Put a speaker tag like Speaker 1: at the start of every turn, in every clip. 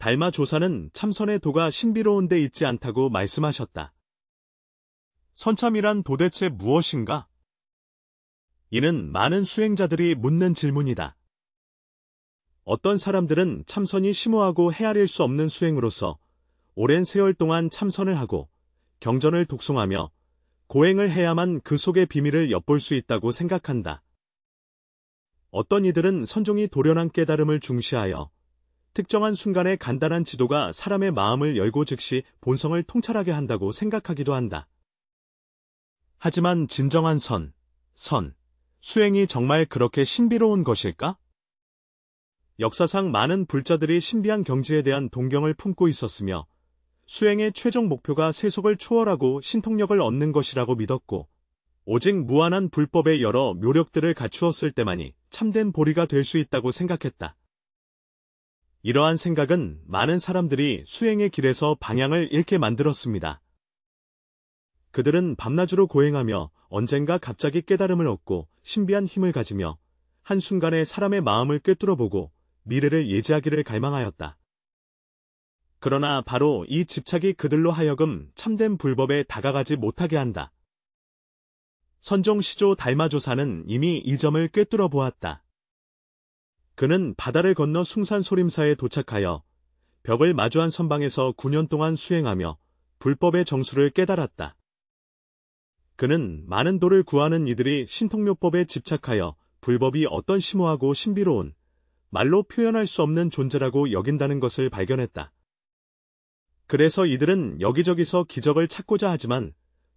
Speaker 1: 달마 조사는 참선의 도가 신비로운 데 있지 않다고 말씀하셨다. 선참이란 도대체 무엇인가? 이는 많은 수행자들이 묻는 질문이다. 어떤 사람들은 참선이 심오하고 헤아릴 수 없는 수행으로서 오랜 세월 동안 참선을 하고 경전을 독송하며 고행을 해야만 그 속의 비밀을 엿볼 수 있다고 생각한다. 어떤 이들은 선종이 도련한 깨달음을 중시하여 특정한 순간의 간단한 지도가 사람의 마음을 열고 즉시 본성을 통찰하게 한다고 생각하기도 한다. 하지만 진정한 수행이 정말 그렇게 신비로운 것일까? 역사상 많은 불자들이 신비한 경지에 대한 동경을 품고 있었으며 수행의 최종 목표가 세속을 초월하고 신통력을 얻는 것이라고 믿었고 오직 무한한 불법의 여러 묘력들을 갖추었을 때만이 참된 보리가 될 수 있다고 생각했다. 이러한 생각은 많은 사람들이 수행의 길에서 방향을 잃게 만들었습니다. 그들은 밤낮으로 고행하며 언젠가 갑자기 깨달음을 얻고 신비한 힘을 가지며 한순간에 사람의 마음을 꿰뚫어보고 미래를 예지하기를 갈망하였다. 그러나 바로 이 집착이 그들로 하여금 참된 불법에 다가가지 못하게 한다. 선종 시조 달마조사는 이미 이 점을 꿰뚫어 보았다. 그는 바다를 건너 숭산소림사에 도착하여 벽을 마주한 선방에서 9년 동안 수행하며 불법의 정수를 깨달았다. 그는 많은 도를 구하는 이들이 신통묘법에 집착하여 불법이 어떤 심오하고 신비로운 말로 표현할 수 없는 존재라고 여긴다는 것을 발견했다. 그래서 이들은 여기저기서 기적을 찾고자 하지만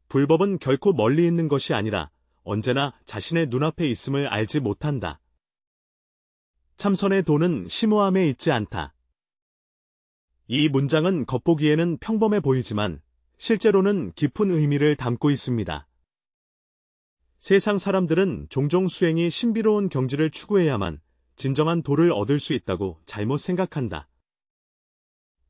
Speaker 1: 불법은 결코 멀리 있는 것이 아니라 언제나 자신의 눈앞에 있음을 알지 못한다. 참선의 도는 심오함에 있지 않다. 이 문장은 겉보기에는 평범해 보이지만 실제로는 깊은 의미를 담고 있습니다. 세상 사람들은 종종 수행이 신비로운 경지를 추구해야만 진정한 도를 얻을 수 있다고 잘못 생각한다.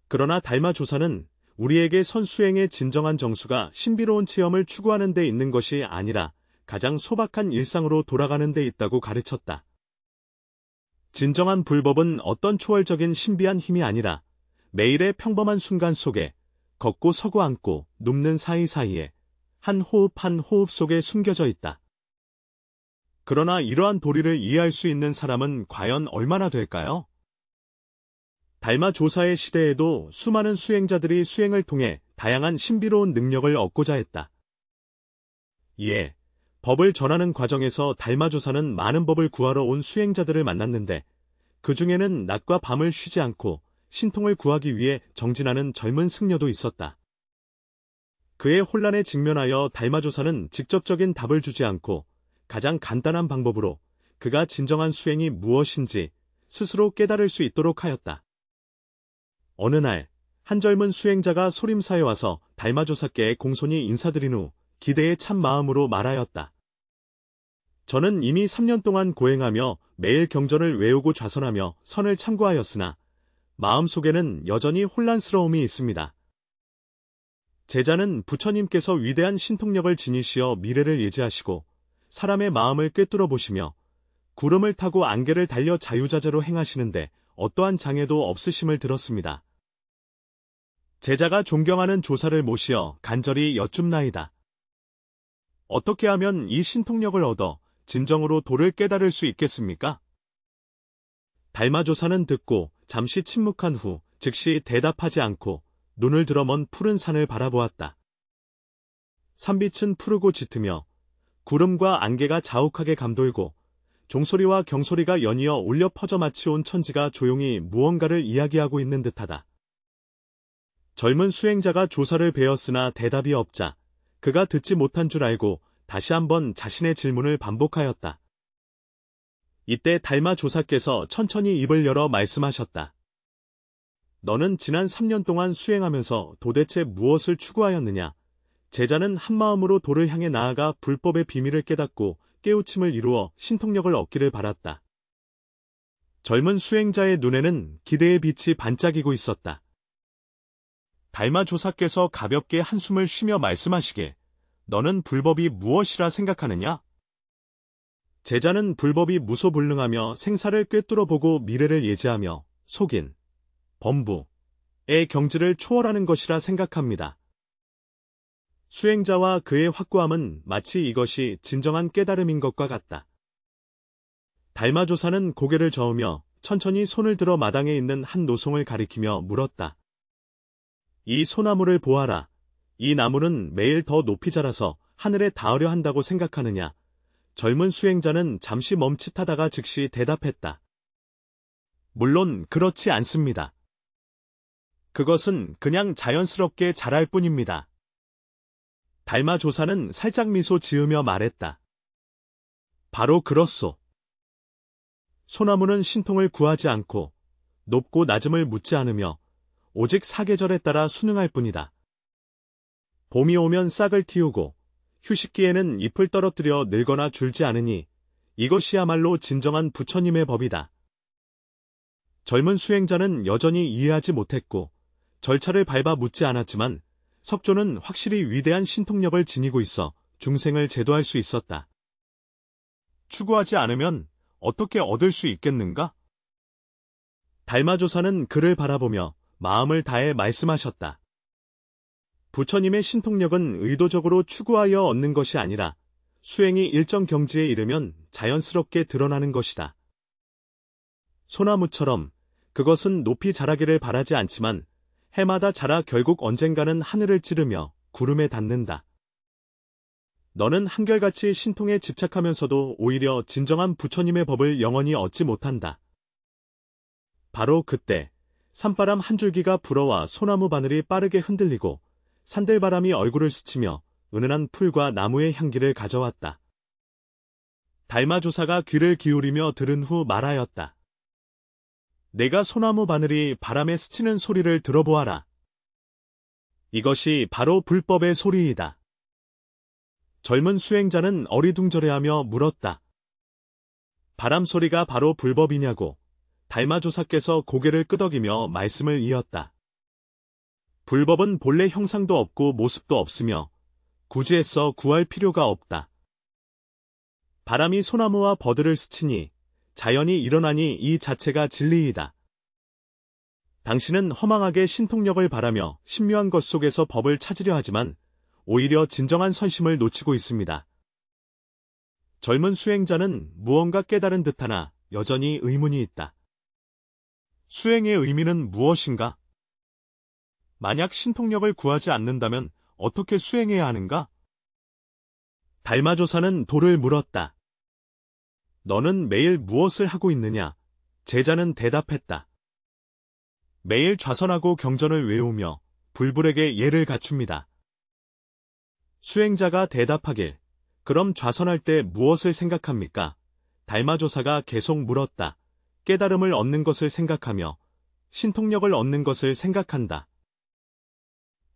Speaker 1: 그러나 달마조사는 우리에게 선수행의 진정한 정수가 신비로운 체험을 추구하는 데 있는 것이 아니라 가장 소박한 일상으로 돌아가는 데 있다고 가르쳤다. 진정한 불법은 어떤 초월적인 신비한 힘이 아니라 매일의 평범한 순간 속에 걷고 서고 앉고 눕는 사이사이에 한 호흡 한 호흡 속에 숨겨져 있다. 그러나 이러한 도리를 이해할 수 있는 사람은 과연 얼마나 될까요? 달마조사의 시대에도 수많은 수행자들이 수행을 통해 다양한 신비로운 능력을 얻고자 했다. 이에 법을 전하는 과정에서 달마조사는 많은 법을 구하러 온 수행자들을 만났는데 그 중에는 낮과 밤을 쉬지 않고 신통을 구하기 위해 정진하는 젊은 승려도 있었다. 그의 혼란에 직면하여 달마조사는 직접적인 답을 주지 않고 가장 간단한 방법으로 그가 진정한 수행이 무엇인지 스스로 깨달을 수 있도록 하였다. 어느 날, 한 젊은 수행자가 소림사에 와서 달마조사께 공손히 인사드린 후 기대에 찬 마음으로 말하였다. 저는 이미 3년 동안 고행하며 매일 경전을 외우고 좌선하며 선을 참고하였으나 마음속에는 여전히 혼란스러움이 있습니다. 제자는 부처님께서 위대한 신통력을 지니시어 미래를 예지하시고 사람의 마음을 꿰뚫어 보시며 구름을 타고 안개를 달려 자유자재로 행하시는데 어떠한 장애도 없으심을 들었습니다. 제자가 존경하는 조사를 모시어 간절히 여쭙나이다. 어떻게 하면 이 신통력을 얻어 진정으로 도를 깨달을 수 있겠습니까? 달마조사는 듣고 잠시 침묵한 후 즉시 대답하지 않고 눈을 들어 먼 푸른 산을 바라보았다. 산빛은 푸르고 짙으며 구름과 안개가 자욱하게 감돌고 종소리와 경소리가 연이어 울려 퍼져 마치 온 천지가 조용히 무언가를 이야기하고 있는 듯하다. 젊은 수행자가 조사를 배웠으나 대답이 없자 그가 듣지 못한 줄 알고 다시 한번 자신의 질문을 반복하였다. 이때 달마조사께서 천천히 입을 열어 말씀하셨다. 너는 지난 3년 동안 수행하면서 도대체 무엇을 추구하였느냐? 제자는 한마음으로 도를 향해 나아가 불법의 비밀을 깨닫고 깨우침을 이루어 신통력을 얻기를 바랐다. 젊은 수행자의 눈에는 기대의 빛이 반짝이고 있었다. 달마조사께서 가볍게 한숨을 쉬며 말씀하시길, 너는 불법이 무엇이라 생각하느냐? 제자는 불법이 무소불능하며 생사를 꿰뚫어보고 미래를 예지하며 속인, 범부, 경지를 초월하는 것이라 생각합니다. 수행자와 그의 확고함은 마치 이것이 진정한 깨달음인 것과 같다. 달마조사는 고개를 저으며 천천히 손을 들어 마당에 있는 한 노송을 가리키며 물었다. 이 소나무를 보아라. 이 나무는 매일 더 높이 자라서 하늘에 닿으려 한다고 생각하느냐? 젊은 수행자는 잠시 멈칫하다가 즉시 대답했다. 물론 그렇지 않습니다. 그것은 그냥 자연스럽게 자랄 뿐입니다. 달마조사는 살짝 미소 지으며 말했다. 바로 그렇소. 소나무는 신통을 구하지 않고 높고 낮음을 묻지 않으며 오직 사계절에 따라 순응할 뿐이다. 봄이 오면 싹을 틔우고 휴식기에는 잎을 떨어뜨려 늙거나 줄지 않으니 이것이야말로 진정한 부처님의 법이다. 젊은 수행자는 여전히 이해하지 못했고 절차를 밟아 묻지 않았지만 석조는 확실히 위대한 신통력을 지니고 있어 중생을 제도할 수 있었다. 추구하지 않으면 어떻게 얻을 수 있겠는가? 달마조사는 그를 바라보며 마음을 다해 말씀하셨다. 부처님의 신통력은 의도적으로 추구하여 얻는 것이 아니라 수행이 일정 경지에 이르면 자연스럽게 드러나는 것이다. 소나무처럼 그것은 높이 자라기를 바라지 않지만 해마다 자라 결국 언젠가는 하늘을 찌르며 구름에 닿는다. 너는 한결같이 신통에 집착하면서도 오히려 진정한 부처님의 법을 영원히 얻지 못한다. 바로 그때 산바람 한 줄기가 불어와 소나무 바늘이 빠르게 흔들리고 산들바람이 얼굴을 스치며 은은한 풀과 나무의 향기를 가져왔다. 달마조사가 귀를 기울이며 들은 후 말하였다. 내가 소나무 바늘이 바람에 스치는 소리를 들어보아라. 이것이 바로 불법의 소리이다. 젊은 수행자는 어리둥절해하며 물었다. 바람 소리가 바로 불법이냐고. 달마조사께서 고개를 끄덕이며 말씀을 이었다. 불법은 본래 형상도 없고 모습도 없으며 굳이 애써 구할 필요가 없다. 바람이 소나무와 버들을 스치니 자연이 일어나니 이 자체가 진리이다. 당신은 허망하게 신통력을 바라며 신묘한 것 속에서 법을 찾으려 하지만 오히려 진정한 선심을 놓치고 있습니다. 젊은 수행자는 무언가 깨달은 듯하나 여전히 의문이 있다. 수행의 의미는 무엇인가? 만약 신통력을 구하지 않는다면 어떻게 수행해야 하는가? 달마조사는 돌을 물었다. 너는 매일 무엇을 하고 있느냐? 제자는 대답했다. 매일 좌선하고 경전을 외우며 불불에게 예를 갖춥니다. 수행자가 대답하길, 그럼 좌선할 때 무엇을 생각합니까? 달마조사가 계속 물었다. 깨달음을 얻는 것을 생각하며 신통력을 얻는 것을 생각한다.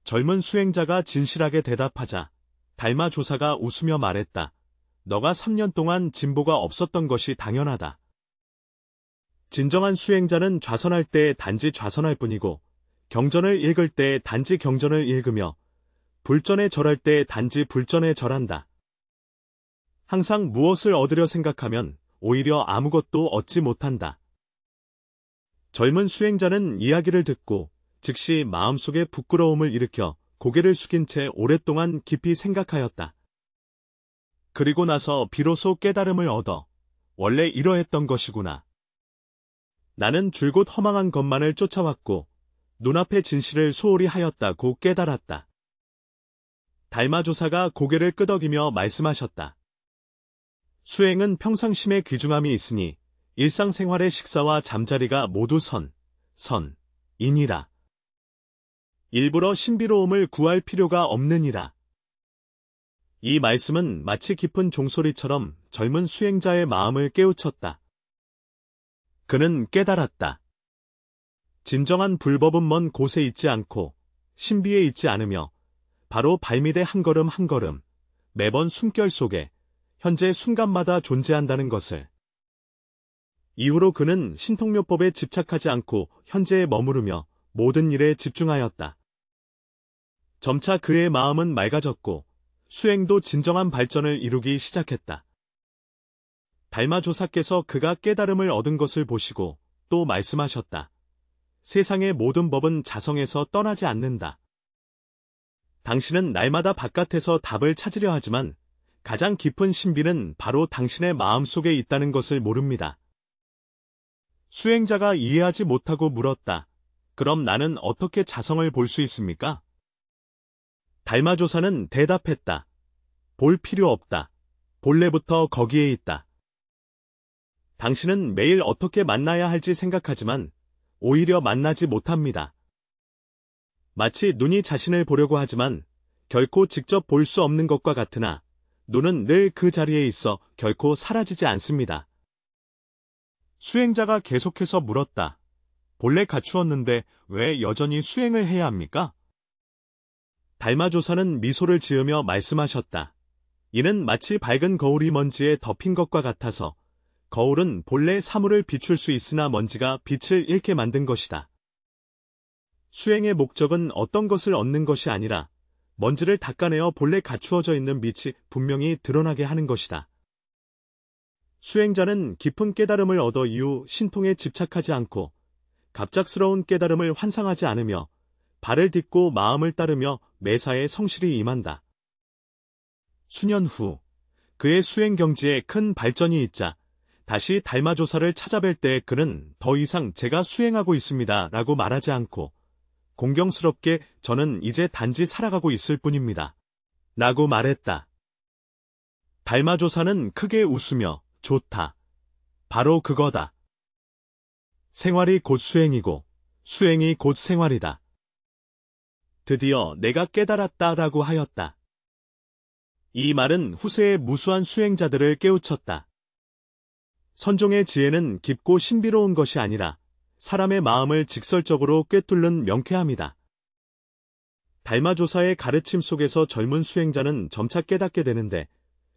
Speaker 1: 젊은 수행자가 진실하게 대답하자 달마조사가 웃으며 말했다. 너가 3년 동안 진보가 없었던 것이 당연하다. 진정한 수행자는 좌선할 때 단지 좌선할 뿐이고 경전을 읽을 때 단지 경전을 읽으며 불전에 절할 때 단지 불전에 절한다. 항상 무엇을 얻으려 생각하면 오히려 아무것도 얻지 못한다. 젊은 수행자는 이야기를 듣고 즉시 마음속에 부끄러움을 일으켜 고개를 숙인 채 오랫동안 깊이 생각하였다. 그리고 나서 비로소 깨달음을 얻어 원래 이러했던 것이구나. 나는 줄곧 허망한 것만을 쫓아왔고 눈앞의 진실을 소홀히 하였다고 깨달았다. 달마조사가 고개를 끄덕이며 말씀하셨다. 수행은 평상심의 귀중함이 있으니 일상생활의 식사와 잠자리가 모두 인이라. 일부러 신비로움을 구할 필요가 없느니라. 이 말씀은 마치 깊은 종소리처럼 젊은 수행자의 마음을 깨우쳤다. 그는 깨달았다. 진정한 불법은 먼 곳에 있지 않고 신비에 있지 않으며 바로 발밑의 한 걸음 한 걸음, 매번 숨결 속에 현재 순간마다 존재한다는 것을. 이후로 그는 신통요법에 집착하지 않고 현재에 머무르며 모든 일에 집중하였다. 점차 그의 마음은 맑아졌고 수행도 진정한 발전을 이루기 시작했다. 달마조사께서 그가 깨달음을 얻은 것을 보시고 또 말씀하셨다. 세상의 모든 법은 자성에서 떠나지 않는다. 당신은 날마다 바깥에서 답을 찾으려 하지만 가장 깊은 신비는 바로 당신의 마음속에 있다는 것을 모릅니다. 수행자가 이해하지 못하고 물었다. 그럼 나는 어떻게 자성을 볼 수 있습니까? 달마조사는 대답했다. 볼 필요 없다. 본래부터 거기에 있다. 당신은 매일 어떻게 만나야 할지 생각하지만 오히려 만나지 못합니다. 마치 눈이 자신을 보려고 하지만 결코 직접 볼 수 없는 것과 같으나 눈은 늘 그 자리에 있어 결코 사라지지 않습니다. 수행자가 계속해서 물었다. 본래 갖추었는데 왜 여전히 수행을 해야 합니까? 달마조사는 미소를 지으며 말씀하셨다. 이는 마치 밝은 거울이 먼지에 덮인 것과 같아서 거울은 본래 사물을 비출 수 있으나 먼지가 빛을 잃게 만든 것이다. 수행의 목적은 어떤 것을 얻는 것이 아니라 먼지를 닦아내어 본래 갖추어져 있는 빛이 분명히 드러나게 하는 것이다. 수행자는 깊은 깨달음을 얻어 이후 신통에 집착하지 않고 갑작스러운 깨달음을 환상하지 않으며 발을 딛고 마음을 따르며 매사에 성실히 임한다. 수년 후 그의 수행 경지에 큰 발전이 있자 다시 달마조사를 찾아뵐 때 그는 더 이상 제가 수행하고 있습니다 라고 말하지 않고 공경스럽게 저는 이제 단지 살아가고 있을 뿐입니다 라고 말했다. 달마조사는 크게 웃으며 좋다. 바로 그거다. 생활이 곧 수행이고 수행이 곧 생활이다. 드디어 내가 깨달았다라고 하였다. 이 말은 후세의 무수한 수행자들을 깨우쳤다. 선종의 지혜는 깊고 신비로운 것이 아니라 사람의 마음을 직설적으로 꿰뚫는 명쾌함이다. 달마조사의 가르침 속에서 젊은 수행자는 점차 깨닫게 되는데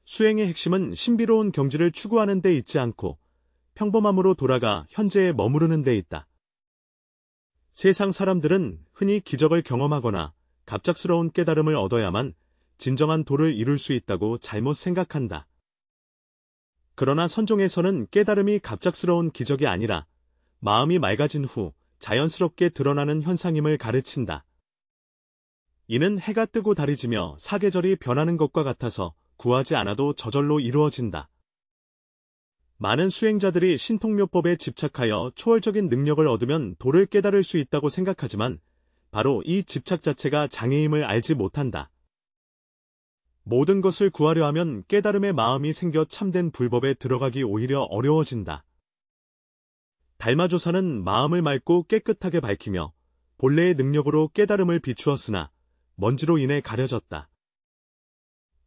Speaker 1: 수행의 핵심은 신비로운 경지를 추구하는 데 있지 않고 평범함으로 돌아가 현재에 머무르는 데 있다. 세상 사람들은 흔히 기적을 경험하거나 갑작스러운 깨달음을 얻어야만 진정한 도를 이룰 수 있다고 잘못 생각한다. 그러나 선종에서는 깨달음이 갑작스러운 기적이 아니라 마음이 맑아진 후 자연스럽게 드러나는 현상임을 가르친다. 이는 해가 뜨고 달이 지며 사계절이 변하는 것과 같아서 구하지 않아도 저절로 이루어진다. 많은 수행자들이 신통묘법에 집착하여 초월적인 능력을 얻으면 도를 깨달을 수 있다고 생각하지만 바로 이 집착 자체가 장애임을 알지 못한다. 모든 것을 구하려 하면 깨달음의 마음이 생겨 참된 불법에 들어가기 오히려 어려워진다. 달마조사는 마음을 맑고 깨끗하게 밝히며 본래의 능력으로 깨달음을 비추었으나 먼지로 인해 가려졌다.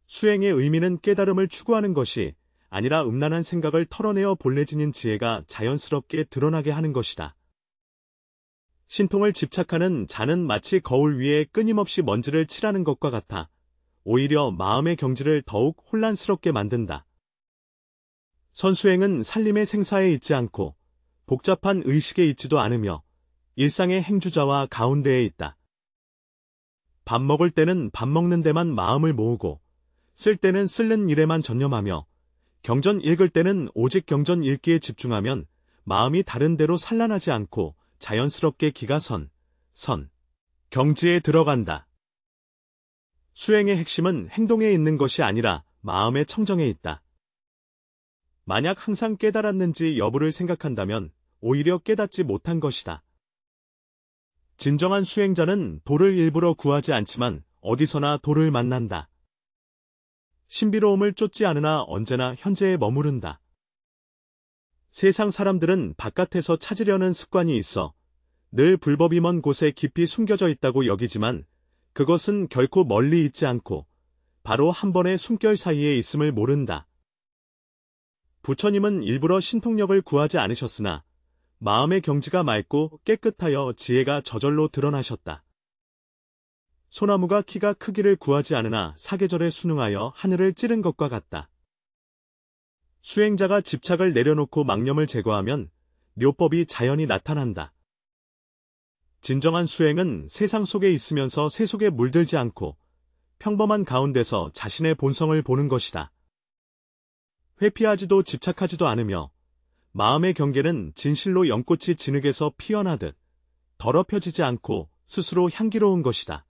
Speaker 1: 수행의 의미는 깨달음을 추구하는 것이 아니라 음란한 생각을 털어내어 본래 지닌 지혜가 자연스럽게 드러나게 하는 것이다. 신통을 집착하는 자는 마치 거울 위에 끊임없이 먼지를 칠하는 것과 같아 오히려 마음의 경지를 더욱 혼란스럽게 만든다. 선수행은 살림의 생사에 있지 않고 복잡한 의식에 있지도 않으며 일상의 행주자와 가운데에 있다. 밥 먹을 때는 밥 먹는 데만 마음을 모으고 쓸 때는 쓰는 일에만 전념하며 경전 읽을 때는 오직 경전 읽기에 집중하면 마음이 다른 데로 산란하지 않고 자연스럽게 기가 경지에 들어간다. 수행의 핵심은 행동에 있는 것이 아니라 마음의 청정에 있다. 만약 항상 깨달았는지 여부를 생각한다면 오히려 깨닫지 못한 것이다. 진정한 수행자는 도를 일부러 구하지 않지만 어디서나 도를 만난다. 신비로움을 쫓지 않으나 언제나 현재에 머무른다. 세상 사람들은 바깥에서 찾으려는 습관이 있어 늘 불법이 먼 곳에 깊이 숨겨져 있다고 여기지만 그것은 결코 멀리 있지 않고 바로 한 번의 숨결 사이에 있음을 모른다. 부처님은 일부러 신통력을 구하지 않으셨으나 마음의 경지가 맑고 깨끗하여 지혜가 저절로 드러나셨다. 소나무가 키가 크기를 구하지 않으나 사계절에 순응하여 하늘을 찌른 것과 같다. 수행자가 집착을 내려놓고 망념을 제거하면 묘법이 자연히 나타난다. 진정한 수행은 세상 속에 있으면서 새 속에 물들지 않고 평범한 가운데서 자신의 본성을 보는 것이다. 회피하지도 집착하지도 않으며 마음의 경계는 진실로 연꽃이 진흙에서 피어나듯 더럽혀지지 않고 스스로 향기로운 것이다.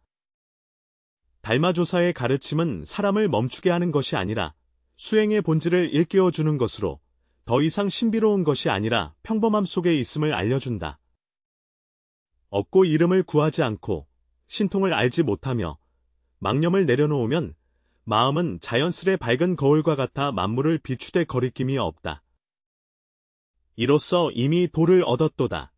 Speaker 1: 달마조사의 가르침은 사람을 멈추게 하는 것이 아니라 수행의 본질을 일깨워주는 것으로 더 이상 신비로운 것이 아니라 평범함 속에 있음을 알려준다. 얻고 이름을 구하지 않고 신통을 알지 못하며 망념을 내려놓으면 마음은 자연스레 밝은 거울과 같아 만물을 비추되 거리낌이 없다. 이로써 이미 도를 얻었도다.